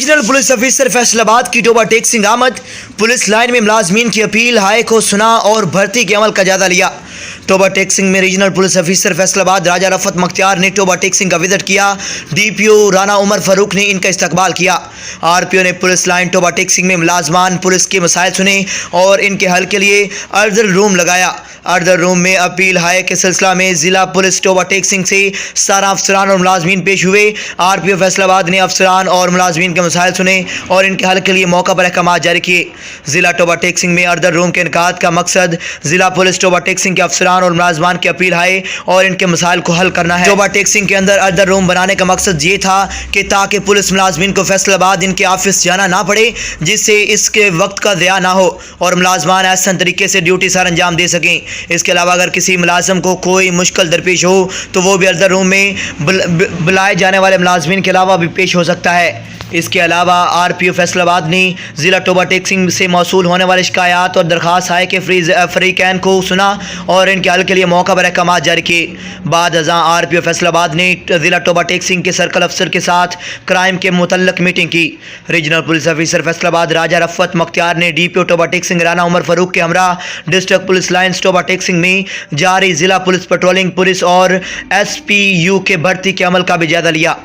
Regional police officer Faisalabad की Toba Tek Singh आमद police line में मुलाजमीन की अपील हाई को सुना और भर्ती के अमल का जायजा लिया। टोबा टेक सिंह में regional police officer Faisalabad Raja Rafat Mukhtiar ने टोबा टेक सिंह का विजिट किया। डीपीओ राना उमर फारूक ने इनका इस्तकबाल किया। आरपीओ ने पुलिस लाइन टोबा टेक सिंह में मुलाजमान पुलिस के मसाइल सुने और इनके हल के लिए अर्जल रूम लगाया। अर्जल रूम में अपील हाई के सिलसिला में जिला पुलिस टोबा टेक सिंह से सारा अफसरान और मुलाजमीन पेश हुए। आरपीओ फैसलाबाद ने अफसरान और मुलाजमीन के मसाइल सुने और इनके हल के लिए मौका पर अहकाम जारी किए। जिला टोबा टेक सिंह में अर्जल रूम के इनकाद का मकसद जिला पुलिस टोबा टेक सिंह के अफसरान और मुलाजमान की अपील हाई और इनके मसाइल को हल करना है। टोबा टेक सिंह के अंदर अर्जल रूम बनाने का मकसद ये था कि ताकि पुलिस मुलाजमीन को फैसलाबाद इनके ऑफिस जाना ना पड़े, जिससे इसके वक्त का ज़िया ना हो और मुलाजमान आसान तरीके से ड्यूटी सर अंजाम दे सकें। इसके अलावा अगर किसी मुलाजिम को कोई मुश्किल दरपेश हो तो वो भी अर्जल रूम में बुलाए जाने वाले मुलाजमीन के अलावा भी पेश हो सकता है। इसके अलावा आरपीओ फैसलाबाद ने ज़िला टोबा टेक सिंह से मौसूल होने वाले शिकायत और दरख्वास्त आए के फरीकैन को सुना और इनके हल के लिए मौका पर अहकाम जारी किए। बाद अज़ां आरपीओ फैसलाबाद ने ज़िला टोबा टेक सिंह के सर्कल अफसर के साथ क्राइम के मुतल्लक मीटिंग की। Regional police officer Faisalabad Raja Rafat Mukhtiar ने डीपीओ टोबा टेक सिंह राना उमर फारूक के हमरा district police lines Toba Tek Singh में जारी ज़िला पुलिस पेट्रोलिंग पुलिस और एसपीयू के भर्ती के अमल का भी जायजा लिया।